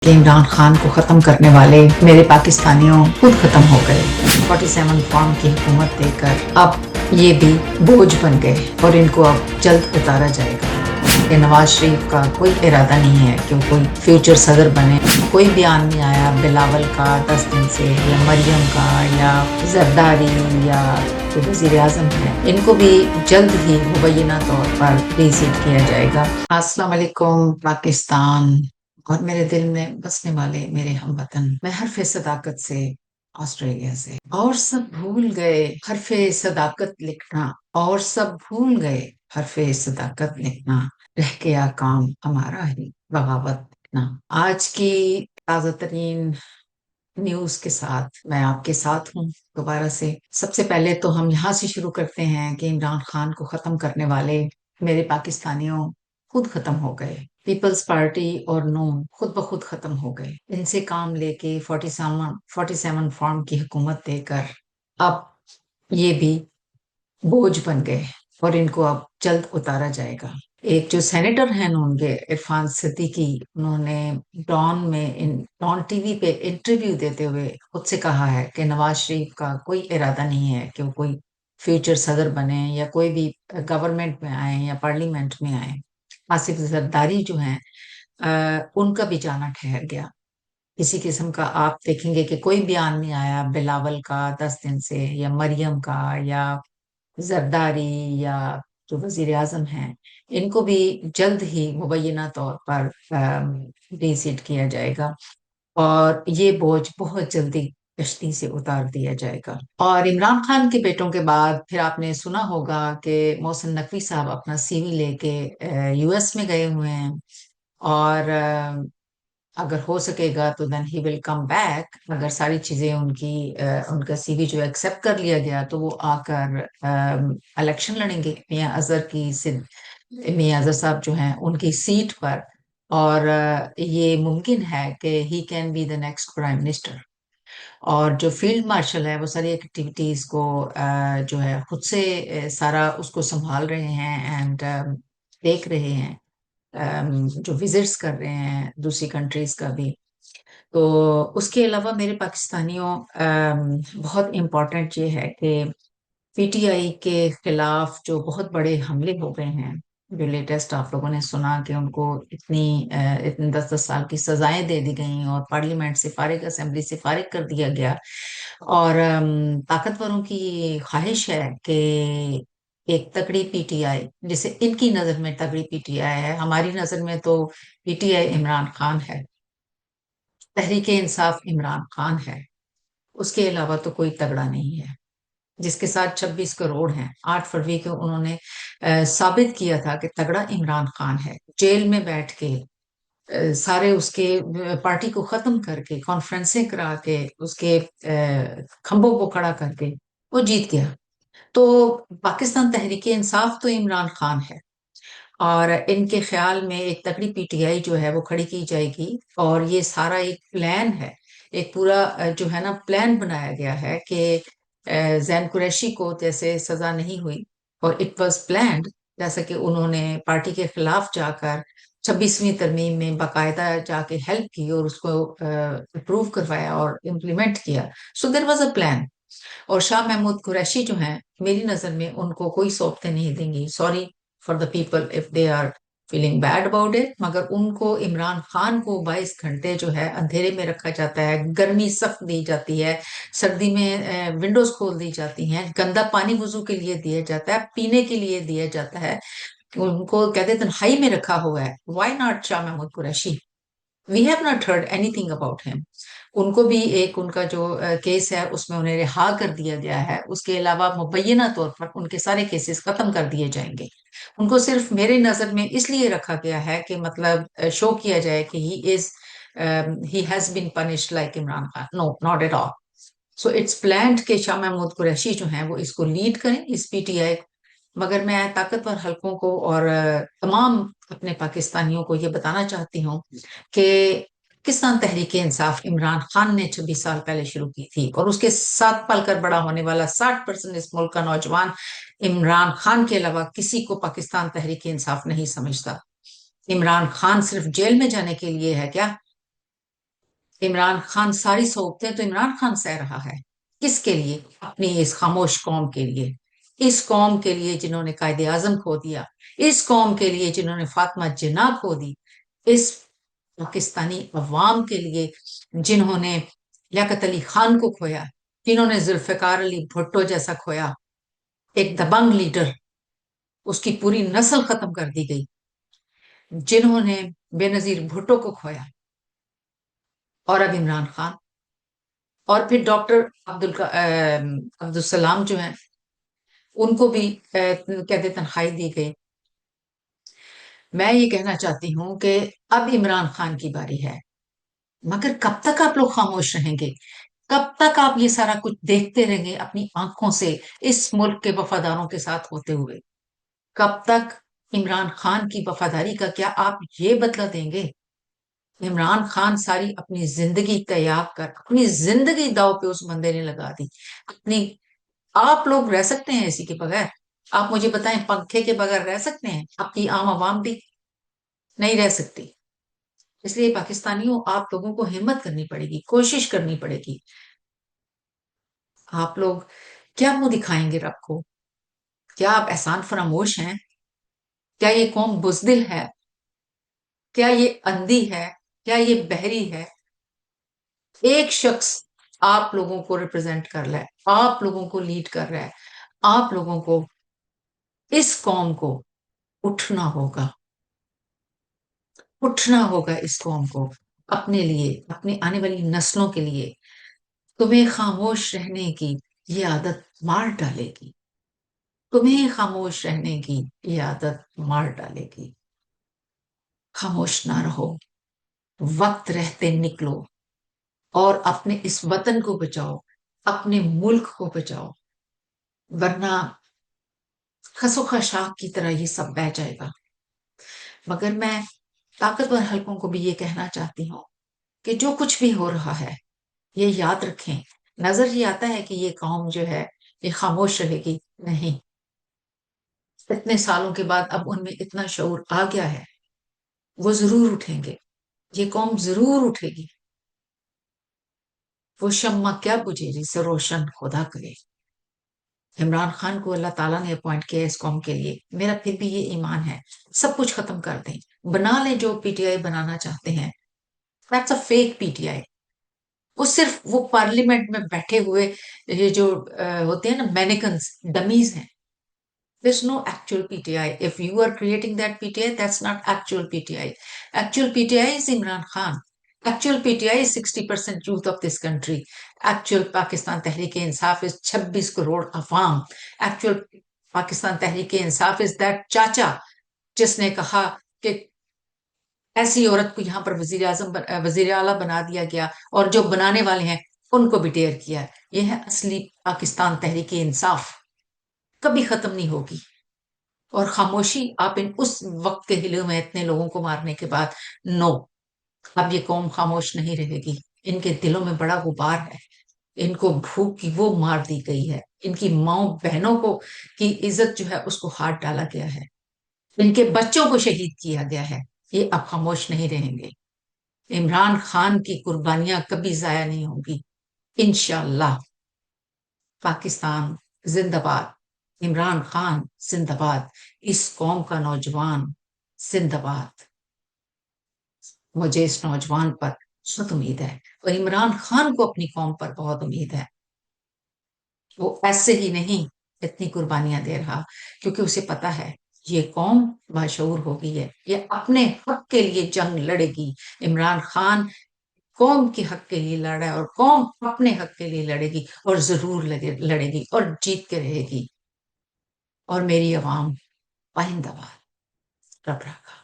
کہ عمران خان کو ختم کرنے والے میرے پاکستانیوں خود ختم ہو گئے۔ 47 فارم کی حکومت دے کر اب یہ بھی بوجھ بن گئے اور ان کو اب جلد اتارا جائے گا۔ کہ نواز شریف کا کوئی ارادہ نہیں ہے کہ وہ کوئی فیوچر صدر بنے۔ کوئی بیان نہیں آیا بلاول کا 10 دن سے، یا مریم کا، یا زرداری، یا جو وزیر اعظم ہے، ان کو بھی جلد ہی مبینہ طور پر ری سیٹ کیا جائے گا۔ السلام علیکم پاکستان اور میرے دل میں بسنے والے میرے ہم وطن، میں حرف صداقت سے آسٹریلیا سے۔ اور سب بھول گئے حرف صداقت لکھنا، اور سب بھول گئے حرف صداقت لکھنا، رہ گیا کام ہمارا ہی بغاوت لکھنا۔ آج کی تازہ ترین نیوز کے ساتھ میں آپ کے ساتھ ہوں دوبارہ سے۔ سب سے پہلے تو ہم یہاں سے شروع کرتے ہیں کہ عمران خان کو ختم کرنے والے میرے پاکستانیوں خود ختم ہو گئے۔ پیپلز پارٹی اور نون خود بخود ختم ہو گئے۔ ان سے کام لے کے 47 فارم کی حکومت دے کر اب یہ بھی بوجھ بن گئے اور ان کو اب جلد اتارا جائے گا۔ ایک جو سینیٹر ہیں نون کے عرفان صدیقی، انہوں نے ڈان ٹی وی پہ انٹرویو دیتے ہوئے خود سے کہا ہے کہ نواز شریف کا کوئی ارادہ نہیں ہے کہ وہ کوئی فیوچر صدر بنے یا کوئی بھی گورنمنٹ میں آئیں یا پارلیمنٹ میں آئیں۔ آصف زرداری جو ہیں ان کا بھی جانا ٹھہر گیا۔ کسی قسم کا آپ دیکھیں گے کہ کوئی بیان نہیں آیا بلاول کا 10 دن سے، یا مریم کا، یا زرداری، یا جو وزیر اعظم ہیں، ان کو بھی جلد ہی مبینہ طور پر ری سیٹ کیا جائے گا اور یہ بوجھ بہت جلدی کشتی سے اتار دیا جائے گا۔ اور عمران خان کے بیٹوں کے بعد پھر آپ نے سنا ہوگا کہ محسن نقوی صاحب اپنا سی وی لے کے یو ایس میں گئے ہوئے ہیں، اور اگر ہو سکے گا تو دین ہی ول کم بیک۔ اگر ساری چیزیں ان کا سی وی جو ایکسپٹ کر لیا گیا تو وہ آ کر الیکشن لڑیں گے میاں اظہر صاحب جو ہیں ان کی سیٹ پر، اور یہ ممکن ہے کہ he can be the next prime minister. اور جو فیلڈ مارشل ہے وہ ساری ایکٹیویٹیز کو جو ہے خود سے سارا اس کو سنبھال رہے ہیں اینڈ دیکھ رہے ہیں، جو وزٹس کر رہے ہیں دوسری کنٹریز کا بھی۔ تو اس کے علاوہ میرے پاکستانیوں بہت امپورٹنٹ یہ ہے کہ پی ٹی آئی کے خلاف جو بہت بڑے حملے ہو گئے ہیں، جو لیٹسٹ آپ لوگوں نے سنا کہ ان کو اتنی 10 سال کی سزائیں دے دی گئیں اور پارلیمنٹ سے فارغ، اسمبلی سے فارغ کر دیا گیا، اور طاقتوروں کی خواہش ہے کہ ایک تگڑی پی ٹی آئی، جسے ان کی نظر میں تگڑی پی ٹی آئی ہے، ہماری نظر میں تو P T I Imran Khan ہے، تحریک انصاف عمران خان ہے، اس کے علاوہ تو کوئی تگڑا نہیں ہے، جس کے ساتھ 26 کروڑ ہیں۔ 8 فروری کو انہوں نے ثابت کیا تھا کہ تگڑا عمران خان ہے، جیل میں بیٹھ کے سارے اس کے پارٹی کو ختم کر کے، کانفرنسیں کرا کے، اس کے کھمبوں کو کھڑا کر کے وہ جیت گیا۔ تو پاکستان تحریک انصاف تو عمران خان ہے، اور ان کے خیال میں ایک تکڑی پی ٹی آئی جو ہے وہ کھڑی کی جائے گی، اور یہ سارا ایک پلان ہے، ایک پورا جو ہے نا پلان بنایا گیا ہے کہ زین قریشی کو جیسے سزا نہیں ہوئی، اور اٹ واز پلانڈ، جیسا کہ انہوں نے پارٹی کے خلاف جا کر 26ویں ترمیم میں باقاعدہ جا کے ہیلپ کی اور اس کو اپروو کروایا اور امپلیمنٹ کیا۔ سو دیر واز اے پلان۔ اور شاہ محمود قریشی جو ہیں، میری نظر میں ان کو کوئی سوپتے نہیں دیں گی، sorry for the people if they are feeling bad about it, مگر ان کو عمران خان کو 22 گھنٹے جو ہے اندھیرے میں رکھا جاتا ہے، گرمی سخت دی جاتی ہے، سردی میں ونڈوز کھول دی جاتی ہیں، گندا پانی وضو کے لیے دیا جاتا ہے، پینے کے لیے دیا جاتا ہے، ان کو کہتے تنہائی میں رکھا ہوا ہے۔ Y not Shah Mahmood Qureshi? We have not heard any thing about ہم۔ ان کو بھی ایک ان کا جو کیس ہے اس میں انہیں رہا کر دیا گیا ہے، اس کے علاوہ مبینہ طور پر ان کے سارے کیسز ختم کر دیے جائیں گے۔ ان کو صرف میرے نظر میں اس لیے رکھا گیا ہے کہ مطلب شو کیا جائے کہ he has been punished like Imran Khan. No, not at all. So it's planned کہ شاہ محمود قریشی جو ہیں وہ اس کو لیڈ کریں، اس پی ٹی آئی۔ مگر میں طاقتور حلقوں کو اور تمام اپنے پاکستانیوں کو یہ بتانا چاہتی ہوں کہ پاکستان تحریک انصاف عمران خان نے 26 سال پہلے شروع کی تھی، اور اس کے ساتھ پل کر بڑا ہونے والا 60% اس ملک کا نوجوان عمران خان کے علاوہ کسی کو پاکستان تحریک انصاف نہیں سمجھتا۔ عمران خان صرف جیل میں جانے کے لیے ہے کیا؟ عمران خان ساری صحبتیں تو عمران خان سہ رہا ہے، کس کے لیے؟ اپنی اس خاموش قوم کے لیے، اس قوم کے لیے جنہوں نے قائد اعظم کھو دیا، اس قوم کے لیے جنہوں نے فاطمہ جناح کھو دی، اس پاکستانی عوام کے لیے جنہوں نے لیاقت علی خان کو کھویا، جنہوں نے ذوالفقار علی بھٹو جیسا کھویا، ایک دبنگ لیڈر، اس کی پوری نسل ختم کر دی گئی، جنہوں نے بے نظیر بھٹو کو کھویا، اور اب عمران خان، اور پھر ڈاکٹر عبدالسلام جو ہیں ان کو بھی کہتے تنخواہی دی گئی۔ میں یہ کہنا چاہتی ہوں کہ اب عمران خان کی باری ہے، مگر کب تک آپ لوگ خاموش رہیں گے؟ کب تک آپ یہ سارا کچھ دیکھتے رہیں گے اپنی آنکھوں سے اس ملک کے وفاداروں کے ساتھ ہوتے ہوئے؟ کب تک عمران خان کی وفاداری کا کیا آپ یہ بدلہ دیں گے؟ عمران خان ساری اپنی زندگی تیاگ کر اپنی زندگی داؤ پہ اس بندے نے لگا دی اپنی۔ آپ لوگ رہ سکتے ہیں اسی کے بغیر؟ آپ مجھے بتائیں، پنکھے کے بغیر رہ سکتے ہیں؟ آپ کی عام عوام بھی نہیں رہ سکتی۔ اس لیے پاکستانیوں، آپ لوگوں کو ہمت کرنی پڑے گی، کوشش کرنی پڑے گی۔ آپ لوگ کیا منہ دکھائیں گے رب کو؟ کیا آپ احسان فراموش ہیں؟ کیا یہ قوم بزدل ہے؟ کیا یہ اندھی ہے؟ کیا یہ بہری ہے؟ ایک شخص آپ لوگوں کو ریپرزینٹ کر رہا ہے، آپ لوگوں کو لیڈ کر رہا ہے، آپ لوگوں کو، اس قوم کو اٹھنا ہوگا، اٹھنا ہوگا اس قوم کو، اپنے لیے، اپنی آنے والی نسلوں کے لیے۔ تمہیں خاموش رہنے کی یہ عادت مار ڈالے گی، تمہیں خاموش رہنے کی یہ عادت مار ڈالے گی۔ خاموش نہ رہو، وقت رہتے نکلو اور اپنے اس وطن کو بچاؤ، اپنے ملک کو بچاؤ، ورنہ خسو خاشاک کی طرح یہ سب بہ جائے گا۔ مگر میں طاقتور حلقوں کو بھی یہ کہنا چاہتی ہوں کہ جو کچھ بھی ہو رہا ہے یہ یاد رکھیں۔ نظر یہ آتا ہے کہ یہ قوم جو ہے یہ خاموش رہے گی، نہیں، اتنے سالوں کے بعد اب ان میں اتنا شعور آ گیا ہے، وہ ضرور اٹھیں گے، یہ قوم ضرور اٹھے گی۔ وہ شمع کیا بجھے جسے روشن خدا کرے۔ عمران خان کو اللہ تعالیٰ نے اپوائنٹ کیا اس قوم کے لیے، میرا پھر بھی یہ ایمان ہے سب کچھ ختم کر دیں، بنا لیں جو پی ٹی آئی بنانا چاہتے ہیں۔ That's a fake P T I. وہ صرف وہ پارلیمنٹ میں بیٹھے ہوئے یہ جو ہوتے ہیں نا مینیکنز، ڈمیز ہیں۔ There's no actual PTI. If you are creating that PTI, that's not actual PTI. Actual PTI is Imran Khan. Actual PTI is 60% youth of this country. Actual Pakistan Tehreek-e-Insaf is 26 crore عوام۔ Actual Pakistan Tehreek-e-Insaf is that چاچا جس نے کہا کہ ایسی عورت کو یہاں پر وزیر اعظم وزیر اعلیٰ بنا دیا گیا، اور جو بنانے والے ہیں ان کو بھی ڈیئر کیا۔ یہ ہے اصلی پاکستان تحریک انصاف، کبھی ختم نہیں ہوگی۔ اور خاموشی آپ اس وقت کے ہلے میں اتنے لوگوں کو مارنے کے بعد، نو، اب یہ قوم خاموش نہیں رہے گی۔ ان کے دلوں میں بڑا غبار ہے، ان کو بھوک کی وہ مار دی گئی ہے، ان کی ماؤں بہنوں کو کی عزت جو ہے اس کو ہاتھ ڈالا گیا ہے، ان کے بچوں کو شہید کیا گیا ہے۔ یہ اب خاموش نہیں رہیں گے۔ عمران خان کی قربانیاں کبھی ضائع نہیں ہوں گی، انشاءاللہ۔ پاکستان زندہ باد، عمران خان زندہ باد، اس قوم کا نوجوان زندہ باد۔ مجھے اس نوجوان پر بہت امید ہے، اور عمران خان کو اپنی قوم پر بہت امید ہے۔ وہ ایسے ہی نہیں اتنی قربانیاں دے رہا، کیونکہ اسے پتا ہے یہ قوم باشعور ہو گئی ہے، یہ اپنے حق کے لیے جنگ لڑے گی۔ عمران خان قوم کے حق کے لیے لڑ رہا ہے، اور قوم اپنے حق کے لیے لڑے گی، اور ضرور لڑے گی، اور جیت کے رہے گی۔ اور میری عوام پائندہ باد، رب رکھا۔